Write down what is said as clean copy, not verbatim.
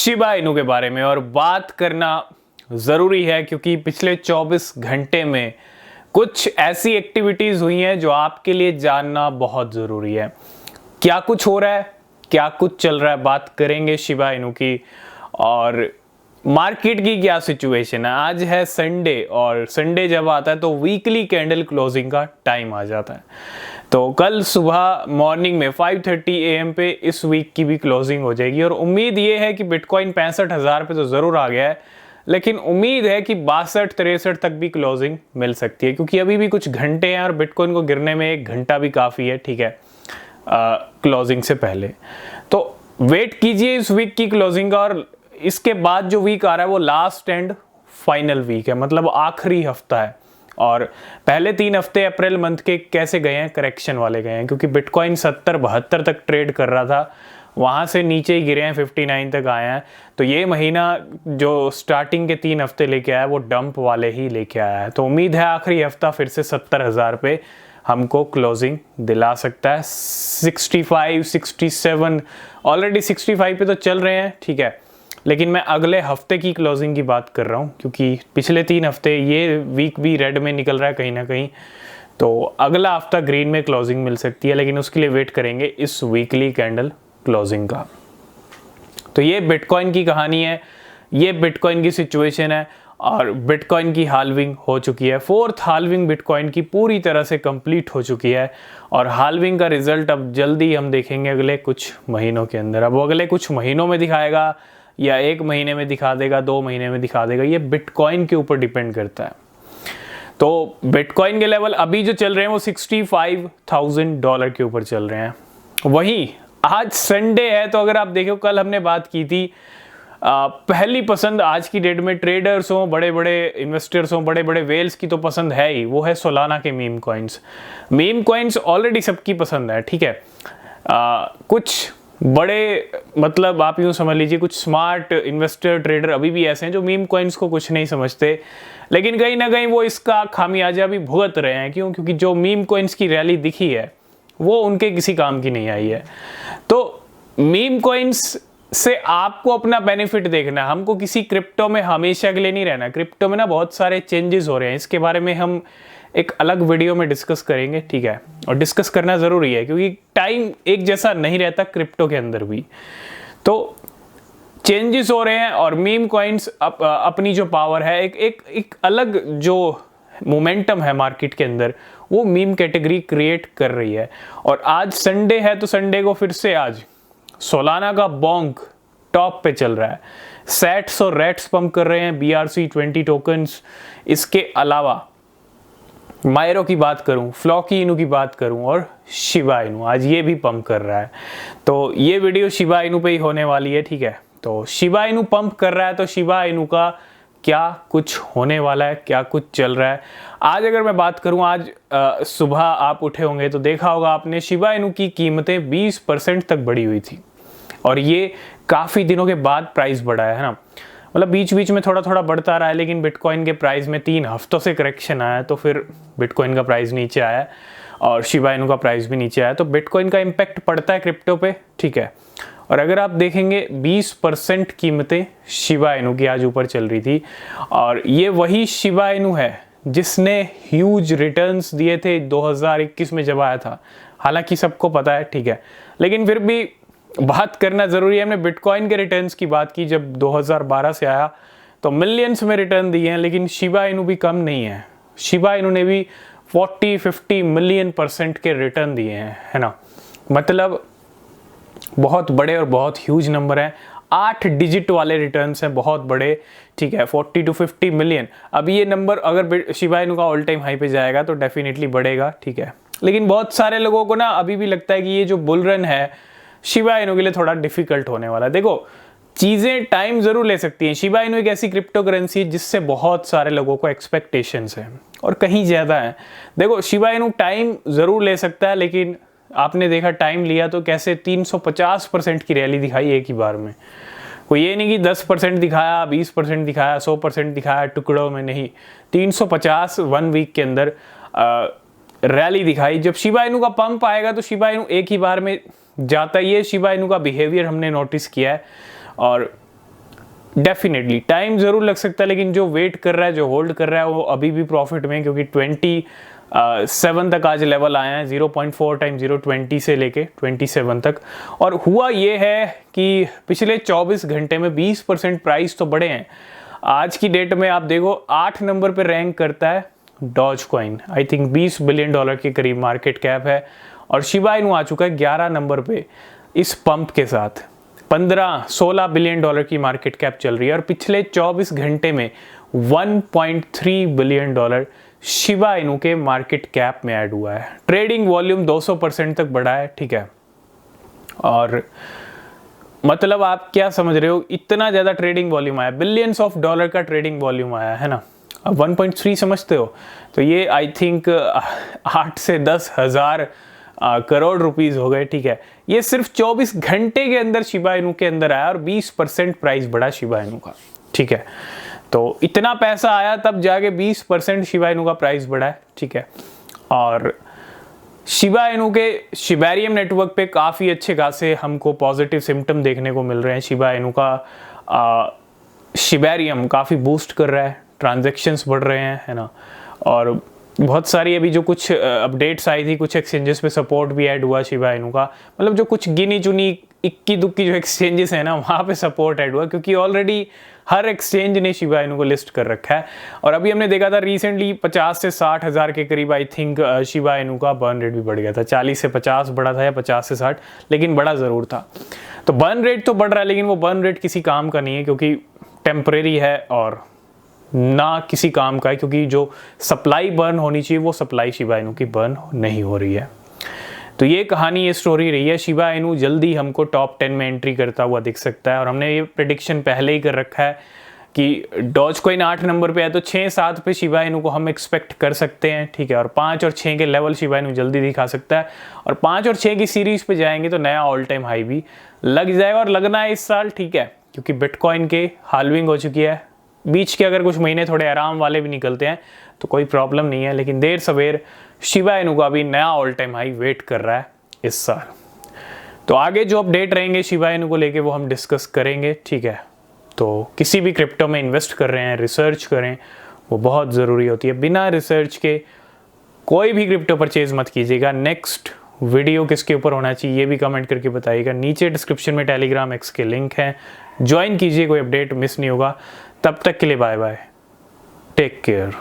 Shiba Inu के बारे में और बात करना ज़रूरी है क्योंकि पिछले 24 घंटे में कुछ ऐसी एक्टिविटीज़ हुई हैं जो आपके लिए जानना बहुत ज़रूरी है। क्या कुछ हो रहा है, क्या कुछ चल रहा है, बात करेंगे शिबा इनू की और मार्केट की क्या सिचुएशन है। आज है संडे और संडे जब आता है तो वीकली कैंडल क्लोजिंग का टाइम आ जाता है। तो कल सुबह मॉर्निंग में 5:30 AM पे इस वीक की भी क्लोजिंग हो जाएगी और उम्मीद ये है कि बिटकॉइन 65,000 पे तो ज़रूर आ गया है, लेकिन उम्मीद है कि 62-63 तक भी क्लोजिंग मिल सकती है क्योंकि अभी भी कुछ घंटे हैं और बिटकॉइन को गिरने में 1 घंटा भी काफ़ी है, ठीक है, क्लोजिंग से पहले। तो वेट कीजिए इस वीक की क्लोजिंग का और इसके बाद जो वीक आ रहा है वो लास्ट एंड फाइनल वीक है, मतलब आखिरी हफ्ता है। और पहले 3 हफ्ते अप्रैल मंथ के कैसे गए हैं, करेक्शन वाले गए हैं क्योंकि बिटकॉइन 70-72 तक ट्रेड कर रहा था, वहाँ से नीचे ही गिरे हैं, 59 तक आए हैं। तो ये महीना जो स्टार्टिंग के 3 हफ्ते लेके आया वो डंप वाले ही लेके आया है। तो उम्मीद है आखिरी हफ्ता फिर से 70,000 पे हमको क्लोजिंग दिला सकता है। 65, 67, ऑलरेडी 65 पे तो चल रहे हैं, ठीक है, लेकिन मैं अगले हफ्ते की क्लोजिंग की बात कर रहा हूँ क्योंकि पिछले 3 हफ्ते ये वीक भी रेड में निकल रहा है कहीं ना कहीं। तो अगला हफ्ता ग्रीन में क्लोजिंग मिल सकती है, लेकिन उसके लिए वेट करेंगे इस वीकली कैंडल क्लोजिंग का। तो ये बिटकॉइन की कहानी है, ये बिटकॉइन की सिचुएशन है और बिटकॉइन की हाल्विंग हो चुकी है। 4th हाल्विंग बिटकॉइन की पूरी तरह से कंप्लीट हो चुकी है और हाल्विंग का रिजल्ट अब जल्दी हम देखेंगे अगले कुछ महीनों के अंदर। अब वो अगले कुछ महीनों में दिखाएगा या 1 महीने में दिखा देगा, 2 महीने में दिखा देगा, ये बिटकॉइन के ऊपर डिपेंड करता है। तो बिटकॉइन के लेवल अभी जो चल रहे हैं वो $65,000 के ऊपर चल रहे हैं। वहीं आज संडे है तो अगर आप देखो, कल हमने बात की थी पहली पसंद आज की डेट में ट्रेडर्स हों, बड़े बड़े इन्वेस्टर्स हों, बड़े बड़े वेल्स की तो पसंद है ही, वो है सोलाना के meme coins. Meme coins already सबकी पसंद है, ठीक है। कुछ बड़े, मतलब आप यूँ समझ लीजिए, कुछ स्मार्ट इन्वेस्टर ट्रेडर अभी भी ऐसे हैं जो मीम कॉइन्स को कुछ नहीं समझते, लेकिन कहीं ना कहीं वो इसका खामियाजा भी भुगत रहे हैं। क्यों? क्योंकि जो मीम कॉइन्स की रैली दिखी है वो उनके किसी काम की नहीं आई है। तो मीम कॉइन्स से आपको अपना बेनिफिट देखना है, हमको किसी क्रिप्टो में हमेशा के लिए नहीं रहना। क्रिप्टो में ना बहुत सारे चेंजेस हो रहे हैं, इसके बारे में हम एक अलग वीडियो में डिस्कस करेंगे, ठीक है, और डिस्कस करना ज़रूरी है क्योंकि टाइम एक जैसा नहीं रहता क्रिप्टो के अंदर भी। तो चेंजेस हो रहे हैं और मीम कॉइन्स अपनी जो पावर है, एक अलग जो मोमेंटम है मार्केट के अंदर, वो मीम कैटेगरी क्रिएट कर रही है। और आज संडे है तो संडे को फिर से आज सोलाना का बोंक टॉप पे चल रहा है। सैट्स और रेट्स पंप कर रहे हैं, BRC20 टोकन्स। इसके अलावा मायरो की बात करूं, फ्लॉकी इनू की बात करूं और शिबा इनू आज ये भी पंप कर रहा है। तो ये वीडियो शिबा इनू पे ही होने वाली है, ठीक है। तो शिबा इनू पंप कर रहा है तो शिबा इनू का क्या कुछ होने वाला है, क्या कुछ चल रहा है। आज अगर मैं बात करूं, आज सुबह आप उठे होंगे तो देखा होगा आपने, शिबा इनू की कीमतें 20% तक बढ़ी हुई थी और ये काफ़ी दिनों के बाद प्राइस बढ़ा है ना। मतलब बीच बीच में थोड़ा थोड़ा बढ़ता रहा है, लेकिन बिटकॉइन के प्राइस में 3 हफ्तों से करेक्शन आया तो फिर बिटकॉइन का प्राइस नीचे आया और शिबा इनू का प्राइस भी नीचे आया। तो बिटकॉइन का इम्पैक्ट पड़ता है क्रिप्टो पे, ठीक है। और अगर आप देखेंगे 20% कीमतें शिबा इनू की आज ऊपर चल रही थी और ये वही शिबा इनू है जिसने ह्यूज रिटर्न्स दिए थे 2021 में जब आया था। हालांकि सबको पता है, ठीक है, लेकिन फिर भी बात करना ज़रूरी है। हमने बिटकॉइन के रिटर्न्स की बात की, जब 2012 से आया तो मिलियंस में रिटर्न दिए हैं, लेकिन शिबा इनू भी कम नहीं है। शिबा इनू ने भी 40-50 मिलियन % के रिटर्न दिए हैं, है ना। मतलब बहुत बड़े और बहुत ह्यूज नंबर हैं। 8 डिजिट वाले रिटर्न्स हैं, बहुत बड़े, ठीक है। 40 to 50 मिलियन। अब ये नंबर अगर शिबा इनू का ऑल टाइम हाई पे जाएगा तो डेफिनेटली बढ़ेगा, ठीक है। लेकिन बहुत सारे लोगों को ना अभी भी लगता है कि ये जो बुल रन है शिबा इनू के लिए थोड़ा डिफिकल्ट होने वाला है। देखो, चीज़ें टाइम ज़रूर ले सकती हैं। शिबा इनू एक ऐसी क्रिप्टो करेंसी है जिससे बहुत सारे लोगों को एक्सपेक्टेशंस हैं और कहीं ज़्यादा है। देखो, शिबा इनू टाइम ज़रूर ले सकता है, लेकिन आपने देखा टाइम लिया तो कैसे 350% की रैली दिखाई एक ही बार में। कोई ये नहीं कि 10% दिखाया, 20% दिखाया, 100% दिखाया टुकड़ों में, नहीं, 350 1 वीक के अंदर रैली दिखाई। जब शिबा इनू का पंप आएगा तो शिबा इनू एक ही बार में जाता है। ये शिबा इनू का बिहेवियर हमने नोटिस किया है और डेफिनेटली टाइम ज़रूर लग सकता है, लेकिन जो वेट कर रहा है, जो होल्ड कर रहा है, वो अभी भी प्रॉफिट में, क्योंकि 27 तक आज लेवल आया है, 0.4 टाइम 0.20 से लेके 27 तक। और हुआ ये है कि पिछले 24 घंटे में 20% प्राइस तो बढ़े हैं। आज की डेट में आप देखो 8 नंबर पे रैंक करता है Dogecoin, I think $20 billion के करीब मार्केट कैप है, और शिबा इनू आ चुका है 11 नंबर पे इस पंप के साथ। 15-16 बिलियन डॉलर की मार्केट कैप चल रही है, और पिछले 24 घंटे में 1.3 बिलियन डॉलर शिबा इनू के मार्केट कैप में ऐड हुआ है। ट्रेडिंग वॉल्यूम 200% तक बढ़ा है, ठीक है। और मतलब आप क्या समझ रहे हो, इतना ज़्यादा ट्रेडिंग वॉल्यूम आया, बिलियंस ऑफ डॉलर का ट्रेडिंग वॉल्यूम आया है ना। अब 1.3 समझते हो, तो ये आई थिंक 8 से 10 हज़ार करोड़ रुपीस हो गए, ठीक है। ये सिर्फ 24 घंटे के अंदर शिबा इनू के अंदर आया, और 20% प्राइस बढ़ा शिबा इनू का, ठीक है। तो इतना पैसा आया तब जाके 20% शिबा इनू का प्राइस बढ़ा है, ठीक है। और शिबा इनू के शिबेरियम नेटवर्क पे काफ़ी अच्छे खासे हमको पॉजिटिव सिम्टम देखने को मिल रहे हैं। शिबा इनू का शिबेरियम काफ़ी बूस्ट कर रहा है, ट्रांजैक्शंस बढ़ रहे हैं, है ना। और बहुत सारी अभी जो कुछ अपडेट्स आई थी, कुछ एक्सचेंजेस पे सपोर्ट भी ऐड हुआ शिबा इनू का, मतलब जो कुछ गिनी चुनी इक्की दुक्की जो एक्सचेंजेस है ना, वहाँ पे सपोर्ट ऐड हुआ, क्योंकि ऑलरेडी हर एक्सचेंज ने शिबा इनू को लिस्ट कर रखा है। और अभी हमने देखा था रिसेंटली 50 से 60 हज़ार के करीब आई थिंक शिबा इनू का बर्न रेट भी बढ़ गया था, 40 से 50 बढ़ा था या 50 से 60, लेकिन बड़ा ज़रूर था। तो बर्न रेट तो बढ़ रहा है, लेकिन वो बर्न रेट किसी काम का नहीं है, क्योंकि टेम्परेरी है और ना किसी काम का है, क्योंकि जो सप्लाई बर्न होनी चाहिए वो सप्लाई शिबा इनू की बर्न नहीं हो रही है। तो ये कहानी, ये स्टोरी रही है। शिबा इनू जल्दी हमको टॉप 10 में एंट्री करता हुआ दिख सकता है, और हमने ये प्रेडिक्शन पहले ही कर रखा है कि डॉज कॉइन 8 नंबर पे है, तो 6-7 पे शिबा इनू को हम एक्सपेक्ट कर सकते हैं, ठीक है। और 5 और 6 के लेवल शिबा इनू जल्दी दिखा सकता है, और 5 और 6 की सीरीज पे जाएंगे तो नया ऑल टाइम हाई भी लग जाएगा, और लगना है इस साल, ठीक है, क्योंकि बिटकॉइन के हाल्विंग हो चुकी है। बीच के अगर कुछ महीने थोड़े आराम वाले भी निकलते हैं तो कोई प्रॉब्लम नहीं है, लेकिन देर सवेर शिबा इनू का भी नया ऑल टाइम हाई वेट कर रहा है इस साल। तो आगे जो अपडेट रहेंगे शिबा इनू को लेके वो हम डिस्कस करेंगे, ठीक है। तो किसी भी क्रिप्टो में इन्वेस्ट कर रहे हैं, रिसर्च करें, वो बहुत ज़रूरी होती है। बिना रिसर्च के कोई भी क्रिप्टो परचेज मत कीजिएगा। नेक्स्ट वीडियो किसके ऊपर होना चाहिए ये भी कमेंट करके बताइएगा। नीचे डिस्क्रिप्शन में टेलीग्राम एक्स के लिंक हैं, ज्वाइन कीजिए, कोई अपडेट मिस नहीं होगा। तब तक के लिए बाय बाय, टेक केयर।